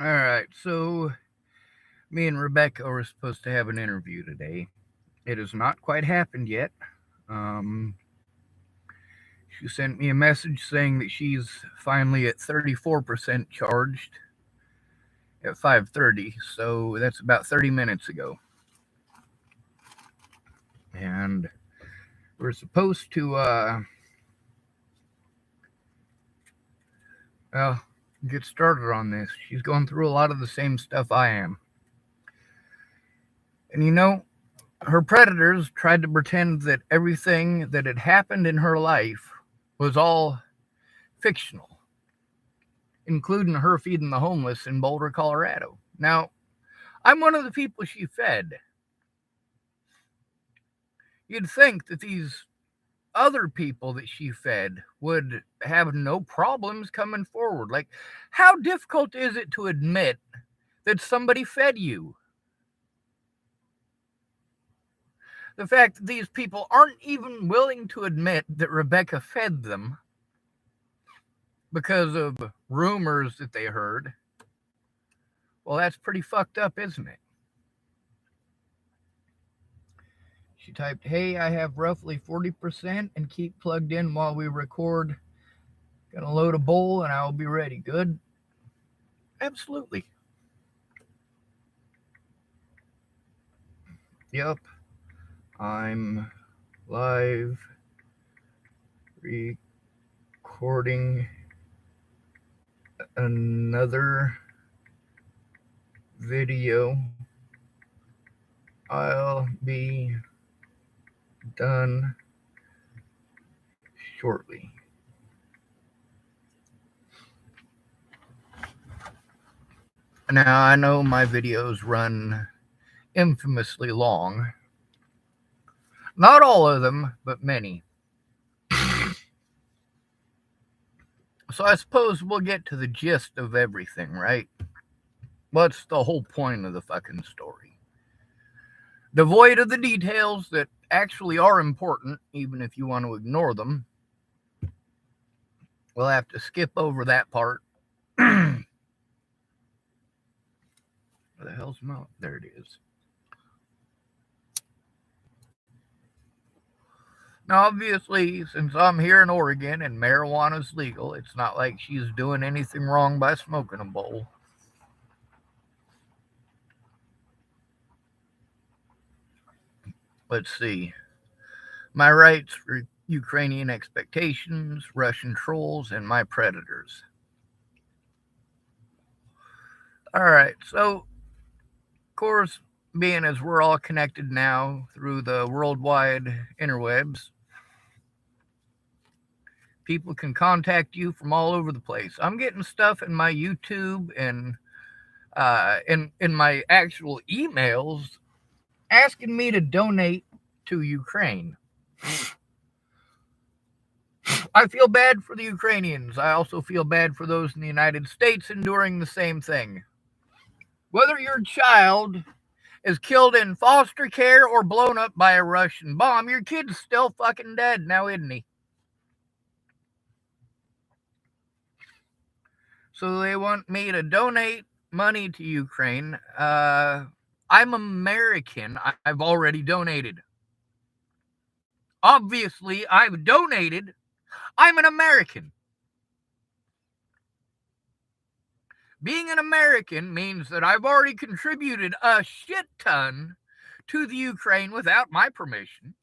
All right, so me and Rebecca were supposed to have an interview today. It has not quite happened yet. Um, she sent me a message saying that she's finally at 34% charged at 5:30, so that's about 30 minutes ago. And we're supposed to well, get started on this. She's going through a lot of the same stuff I am. And her predators tried to pretend that everything that had happened in her life was all fictional, including her feeding the homeless in Boulder, Colorado. Now, I'm one of the people she fed. You'd think that these other people that she fed would have no problems coming forward. Like, how difficult is it to admit that somebody fed you? The fact that these people aren't even willing to admit that Rebecca fed them because of rumors that they heard, well, that's pretty fucked up, isn't it? She typed, "Hey, I have roughly 40% and keep plugged in while we record. Gonna load a bowl and I will be ready." Good? Absolutely. Yep. I'm live recording another video. I'll be done shortly. Now, I know my videos run infamously long. Not all of them, but many. So I suppose we'll get to the gist of everything, right? What's the whole point of the fucking story? Devoid of the details that actually are important, even if you want to ignore them, we'll have to skip over that part. Where the hell's my... There it is. Now, obviously, since I'm here in Oregon and marijuana's legal, it's not like she's doing anything wrong by smoking a bowl. Let's see. My rights, Ukrainian expectations, Russian trolls, and my predators. All right, so, of course, being as we're all connected now through the worldwide interwebs, people can contact you from all over the place. I'm getting stuff in my YouTube and in my actual emails asking me to donate to Ukraine. I feel bad for the Ukrainians. I also feel bad for those in the United States enduring the same thing. Whether your child is killed in foster care or blown up by a Russian bomb, your kid's still fucking dead now, isn't he? So they want me to donate money to Ukraine. I'm American. I've already donated. Obviously, I've donated. I'm an American. Being an American means that I've already contributed a shit ton to the Ukraine without my permission.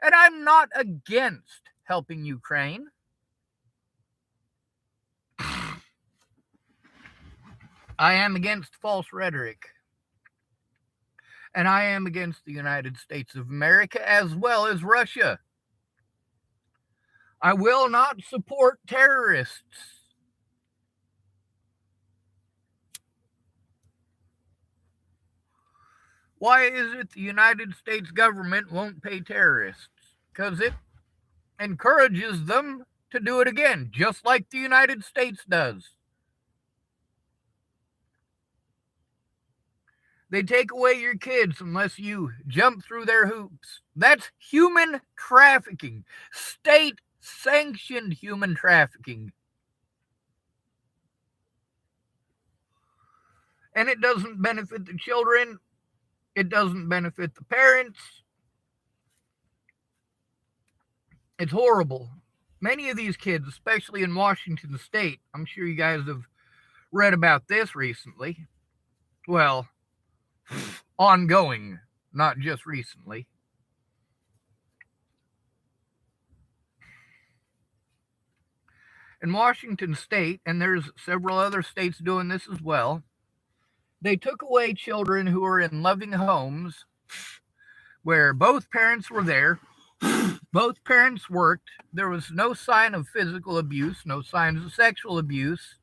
And I'm not against helping Ukraine. I am against false rhetoric. And I am against the United States of America as well as Russia. I will not support terrorists. Why is it the United States government won't pay terrorists? Because it encourages them to do it again, just like the United States does. They take away your kids unless you jump through their hoops. That's human trafficking, state-sanctioned human trafficking. And it doesn't benefit the children. It doesn't benefit the parents. It's horrible. Many of these kids, especially in Washington State, I'm sure you guys have read about this recently. Well, ongoing, not just recently. In Washington State, and there's several other states doing this as well, they took away children who were in loving homes where both parents were there, both parents worked, there was no sign of physical abuse, no signs of sexual abuse.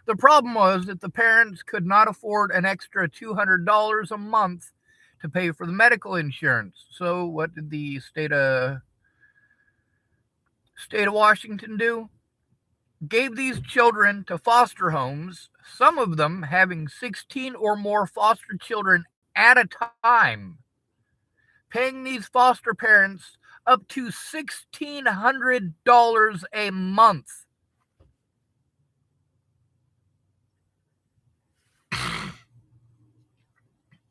The problem was that the parents could not afford an extra $200 a month to pay for the medical insurance. So what did the state of Washington do? Gave these children to foster homes, some of them having 16 or more foster children at a time, paying these foster parents up to $1,600 a month.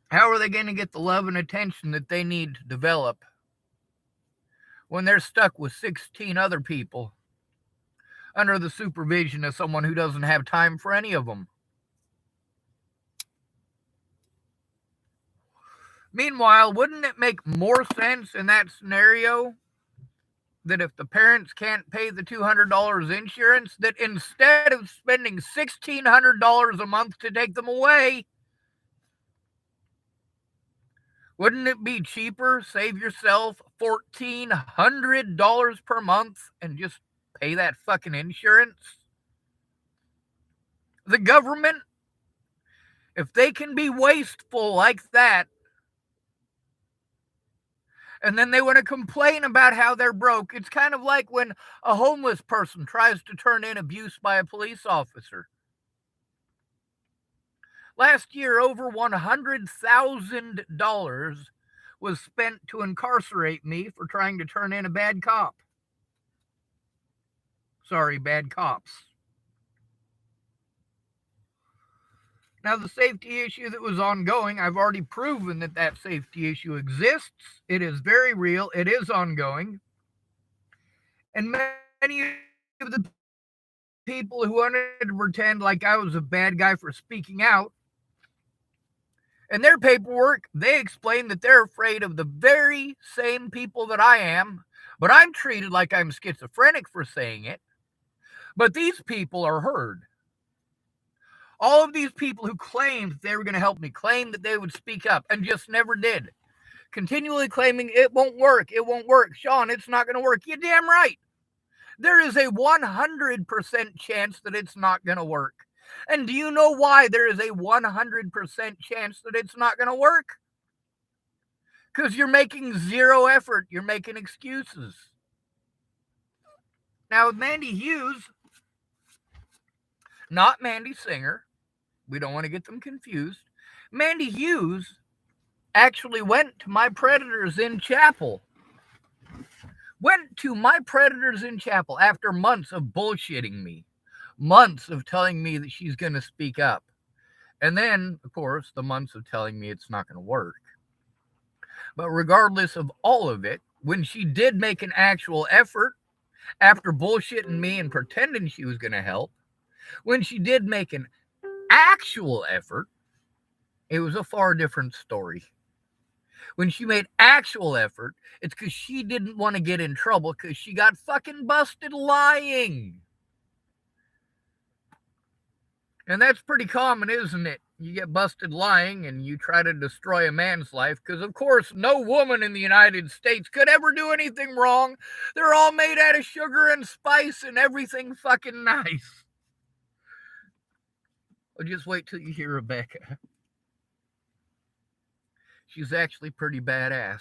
How are they going to get the love and attention that they need to develop when they're stuck with 16 other people under the supervision of someone who doesn't have time for any of them? Meanwhile, wouldn't it make more sense in that scenario that if the parents can't pay the $200 insurance, that instead of spending $1,600 a month to take them away, wouldn't it be cheaper? Save yourself $1,400 per month and just pay that fucking insurance? The government, if they can be wasteful like that, and then they want to complain about how they're broke, it's kind of like when a homeless person tries to turn in abuse by a police officer. Last year, over $100,000 was spent to incarcerate me for trying to turn in a bad cop. Sorry, bad cops. Now, the safety issue that was ongoing, I've already proven that that safety issue exists. It is very real. It is ongoing. And many of the people who wanted to pretend like I was a bad guy for speaking out, in their paperwork, they explain that they're afraid of the very same people that I am, but I'm treated like I'm schizophrenic for saying it. But these people are heard. All of these people who claimed they were going to help me, claimed that they would speak up, and just never did. Continually claiming it won't work, it won't work. Sean, it's not going to work. You're damn right. There is a 100% chance that it's not going to work. And do you know why there is a 100% chance that it's not going to work? Because you're making zero effort. You're making excuses. Now, with Mandy Hughes, not Mandy Singer, we don't want to get them confused. Mandy Hughes actually went to my Predators in Chapel. Went to my Predators in Chapel after months of bullshitting me. Months of telling me that she's going to speak up. And then, of course, the months of telling me it's not going to work. But regardless of all of it, when she did make an actual effort, after bullshitting me and pretending she was going to help, when she did make an actual effort, it was a far different story. When she made actual effort, it's because she didn't want to get in trouble because she got fucking busted lying. And that's pretty common, isn't it? You get busted lying and you try to destroy a man's life because, of course, no woman in the United States could ever do anything wrong. They're all made out of sugar and spice and everything fucking nice. Well, just wait till you hear Rebecca. She's actually pretty badass.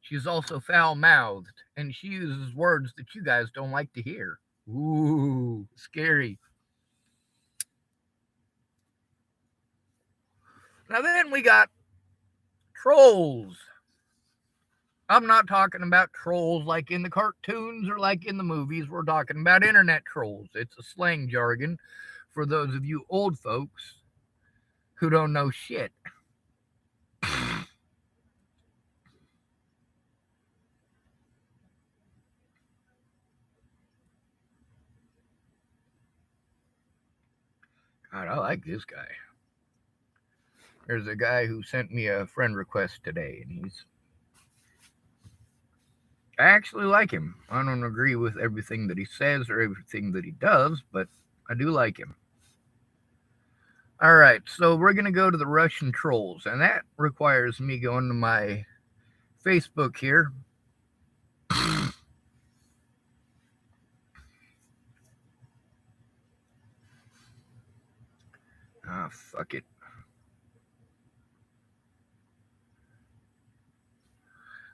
She's also foul-mouthed, and she uses words that you guys don't like to hear. Ooh, scary. Now then we got trolls. I'm not talking about trolls like in the cartoons or like in the movies. We're talking about internet trolls. It's a slang jargon for those of you old folks who don't know shit. God, I like this guy. There's a guy who sent me a friend request today, and I actually like him. I don't agree with everything that he says or everything that he does, but I do like him. All right, so we're going to go to the Russian trolls, and that requires me going to my Facebook here. Ah, fuck it.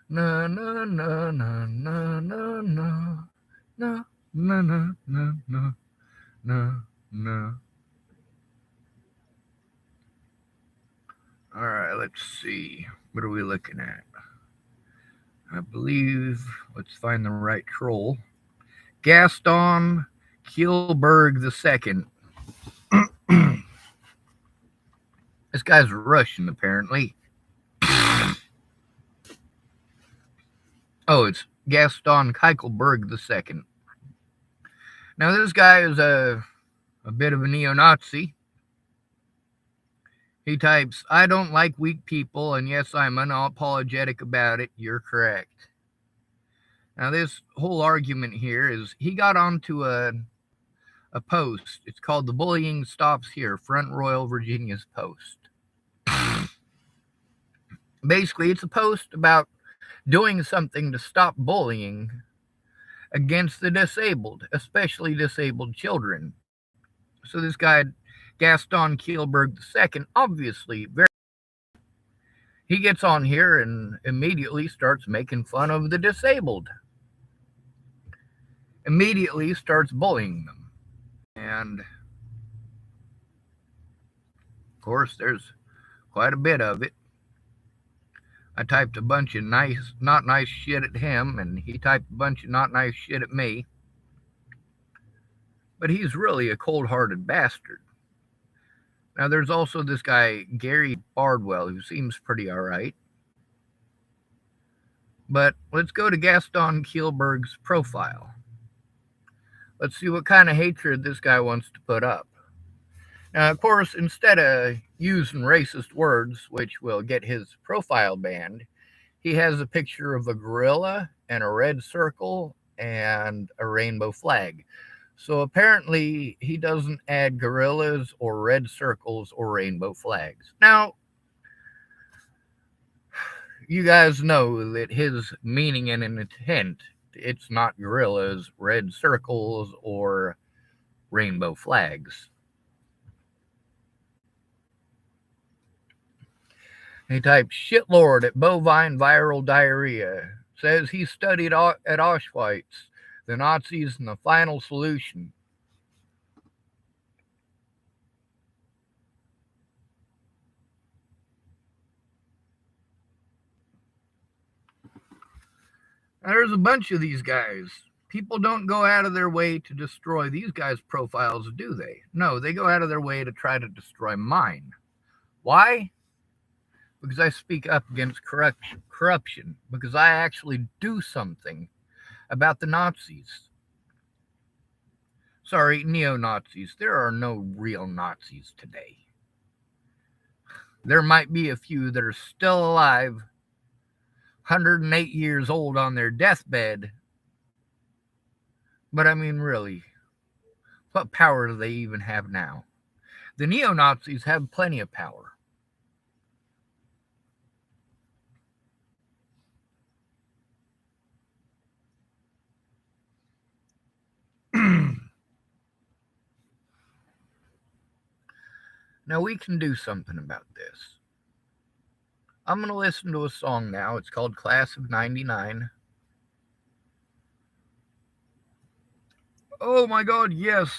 Na na na na na na na na na na na na na na. All right, let's see. What are we looking at? I believe. Let's find the right troll. Gaston Kielberg II. This guy's Russian, apparently. Oh, it's Gaston Keichelberg II. Now, this guy is a bit of a neo-Nazi. He types, I don't like weak people, and yes, I'm unapologetic about it. You're correct. Now, this whole argument here is he got onto a post. It's called The Bullying Stops Here, Front Royal, Virginia's Post. Basically, it's a post about doing something to stop bullying against the disabled, especially disabled children. So this guy, Gaston Kielberg II, obviously he gets on here and immediately starts making fun of the disabled. Immediately starts bullying them. And of course, there's quite a bit of it. I typed a bunch of not nice shit at him, and he typed a bunch of not nice shit at me. But he's really a cold-hearted bastard. Now, there's also this guy, Gary Bardwell, who seems pretty alright. But let's go to Gaston Kielberg's profile. Let's see what kind of hatred this guy wants to put up. Now, of course, instead of using racist words, which will get his profile banned, he has a picture of a gorilla and a red circle and a rainbow flag. So apparently he doesn't add gorillas or red circles or rainbow flags. Now, you guys know that his meaning and intent, it's not gorillas, red circles, or rainbow flags. He types shitlord at bovine viral diarrhea. Says he studied at Auschwitz, the Nazis, and the final solution. Now, there's a bunch of these guys. People don't go out of their way to destroy these guys' profiles, do they? No, they go out of their way to try to destroy mine. Why? Because I speak up against corruption, because I actually do something about the Nazis. Sorry, neo-Nazis. There are no real Nazis today. There might be a few that are still alive, 108 years old on their deathbed. But I mean, really, what power do they even have now? The neo-Nazis have plenty of power. Now we can do something about this. I'm going to listen to a song now. It's called Class of 99. Oh my God, yes.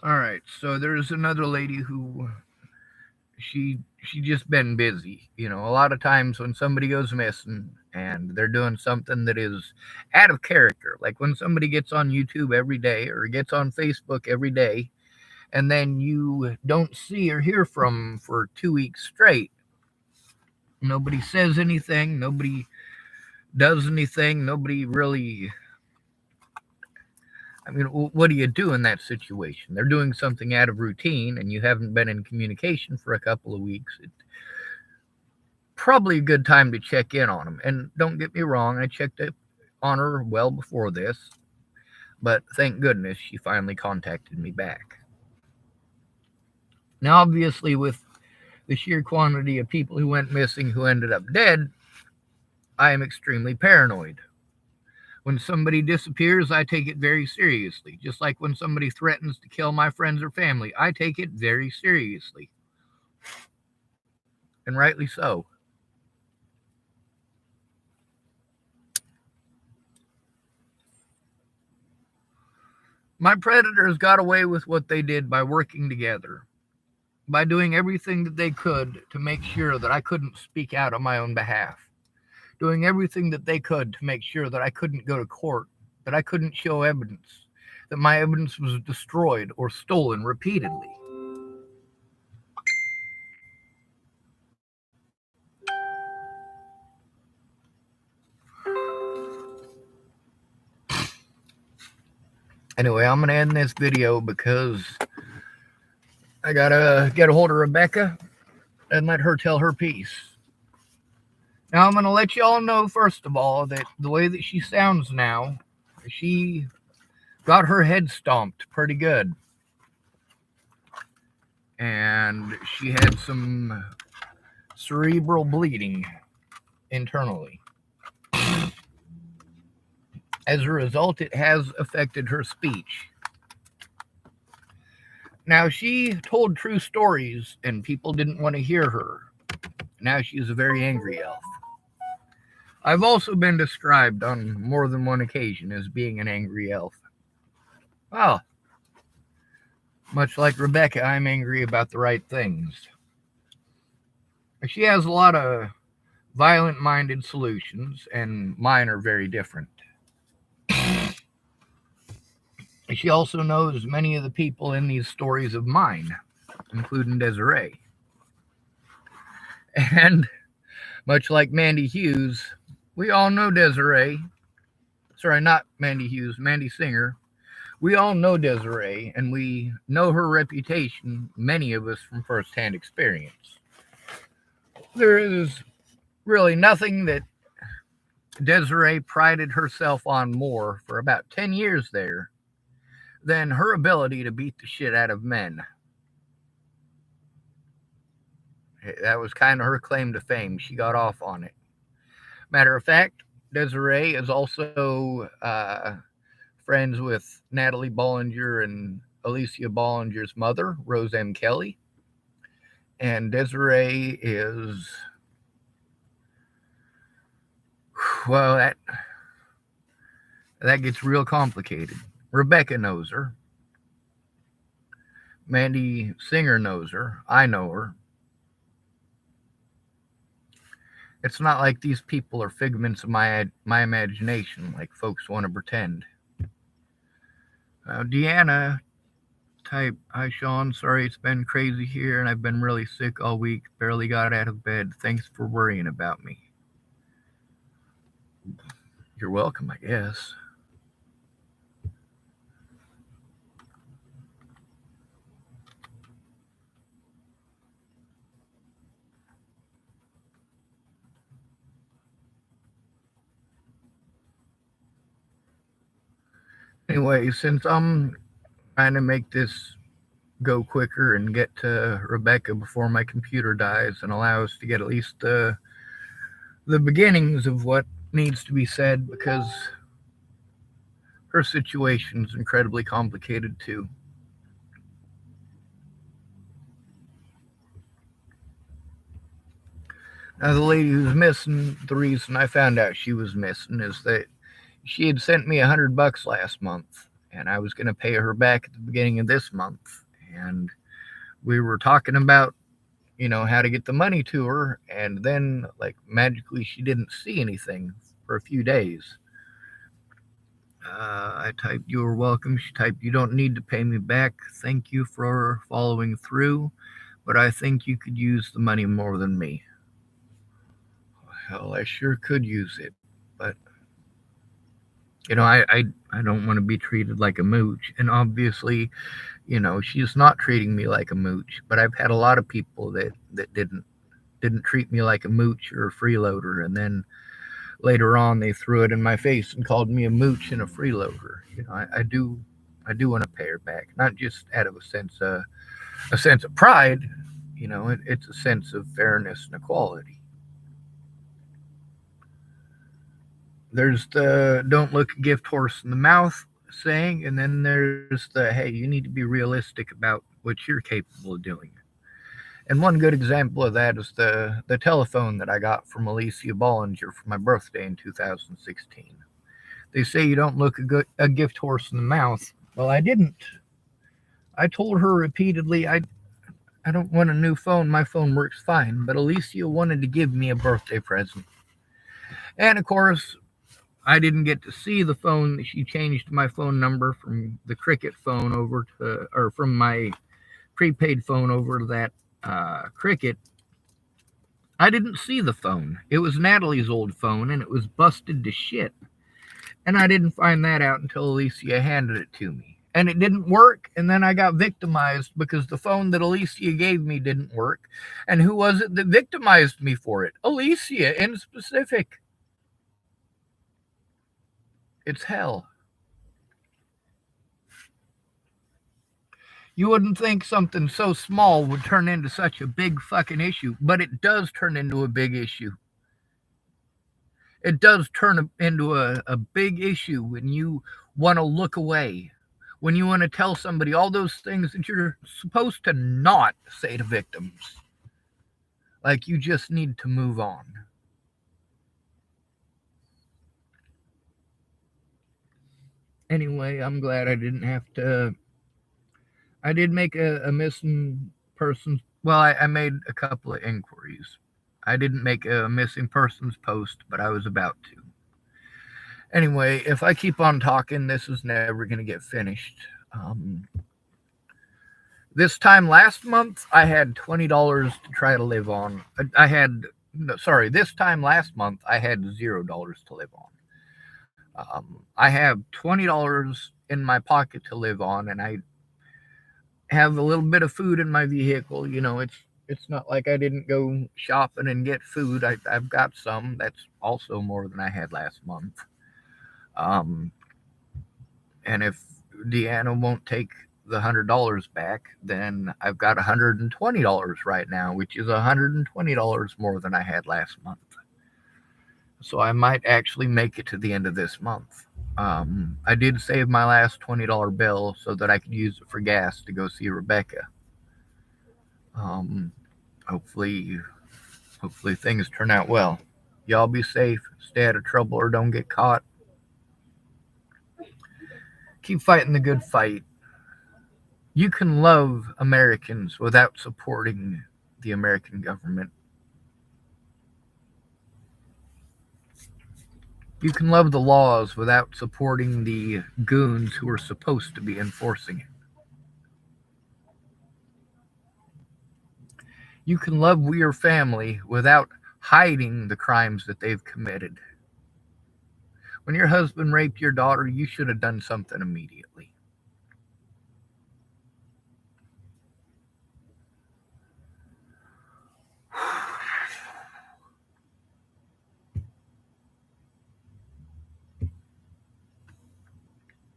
All right, so there's another lady who she she's just been busy. A lot of times when somebody goes missing and they're doing something that is out of character, like when somebody gets on YouTube every day or gets on Facebook every day, and then you don't see or hear from them for 2 weeks straight. Nobody says anything, nobody does anything, nobody really. I mean, what do you do in that situation? They're doing something out of routine and you haven't been in communication for a couple of weeks. It's probably a good time to check in on them. And don't get me wrong, I checked on her well before this, but thank goodness she finally contacted me back. Now, obviously, with the sheer quantity of people who went missing who ended up dead, I am extremely paranoid. When somebody disappears, I take it very seriously. Just like when somebody threatens to kill my friends or family, I take it very seriously. And rightly so. My predators got away with what they did by working together, by doing everything that they could to make sure that I couldn't speak out on my own behalf, doing everything that they could to make sure that I couldn't go to court, that I couldn't show evidence, that my evidence was destroyed or stolen repeatedly. Anyway, I'm going to end this video because I got to get a hold of Rebecca and let her tell her piece. Now, I'm going to let you all know, first of all, that the way that she sounds now, she got her head stomped pretty good. And she had some cerebral bleeding internally. As a result, it has affected her speech. Now, she told true stories, and people didn't want to hear her. Now she's a very angry elf. I've also been described on more than one occasion as being an angry elf. Well, much like Rebecca, I'm angry about the right things. She has a lot of violent-minded solutions, and mine are very different. She also knows many of the people in these stories of mine, including Desiree. And much like Mandy Hughes, we all know Desiree. Sorry, not Mandy Hughes, Mandy Singer. We all know Desiree, and we know her reputation, many of us from firsthand experience. There is really nothing that Desiree prided herself on more for about 10 years there than her ability to beat the shit out of men. That was kind of her claim to fame. She got off on it. Matter of fact, Desiree is also friends with Natalie Bollinger and Alicia Bollinger's mother, Rose M. Kelly. And Desiree is, well, that gets real complicated. Rebecca knows her. Mandy Singer knows her. I know her. It's not like these people are figments of my imagination, like folks want to pretend. Deanna type, "Hi Sean, sorry it's been crazy here and I've been really sick all week. Barely got out of bed. Thanks for worrying about me." You're welcome, I guess. Anyway, since I'm trying to make this go quicker and get to Rebecca before my computer dies and allow us to get at least the beginnings of what needs to be said, because her situation is incredibly complicated too. Now, the lady who's missing, the reason I found out she was missing is that she had sent me $100 last month, and I was going to pay her back at the beginning of this month. And we were talking about how to get the money to her, and then like magically she didn't see anything for a few days. I typed, "You are welcome." She typed, "You don't need to pay me back. Thank you for following through, but I think you could use the money more than me." Hell, I sure could use it, but I don't want to be treated like a mooch, and obviously, she's not treating me like a mooch. But I've had a lot of people that didn't treat me like a mooch or a freeloader, and then later on they threw it in my face and called me a mooch and a freeloader. I do want to pay her back, not just out of a sense of pride. It's a sense of fairness and equality. There's the "don't look a gift horse in the mouth" saying, and then there's the "hey, you need to be realistic about what you're capable of doing." And one good example of that is the telephone that I got from Alicia Bollinger for my birthday in 2016. They say you don't look a gift horse in the mouth. Well, I didn't. I told her repeatedly I don't want a new phone. My phone works fine. But Alicia wanted to give me a birthday present. And of course, I didn't get to see the phone. She changed my phone number from the Cricket phone over to, or from my prepaid phone over to that Cricket. I didn't see the phone. It was Natalie's old phone, and it was busted to shit. And I didn't find that out until Alicia handed it to me. And it didn't work, and then I got victimized because the phone that Alicia gave me didn't work. And who was it that victimized me for it? Alicia in specific. It's hell. You wouldn't think something so small would turn into such a big fucking issue, but it does turn into a big issue. It does turn into a big issue when you want to look away, when you want to tell somebody all those things that you're supposed to not say to victims. Like you just need to move on. Anyway, I'm glad I didn't have to. I did make a missing persons. Well, I made a couple of inquiries. I didn't make a missing persons post, but I was about to. Anyway, if I keep on talking, this is never going to get finished. This time last month, I had $20 to try to live on. This time last month, I had $0 to live on. I have $20 in my pocket to live on, and I have a little bit of food in my vehicle. It's not like I didn't go shopping and get food. I've got some. That's also more than I had last month. Um, and if Deanna won't take the $100 back, then I've got $120 right now, which is $120 more than I had last month. So I might actually make it to the end of this month. I did save my last $20 bill so that I could use it for gas to go see Rebecca. Um, hopefully, hopefully things turn out well. Y'all be safe, stay out of trouble, or don't get caught. Keep fighting the good fight. You can love Americans without supporting the American government. You can love the laws without supporting the goons who are supposed to be enforcing it. You can love your family without hiding the crimes that they've committed. When your husband raped your daughter, you should have done something immediately.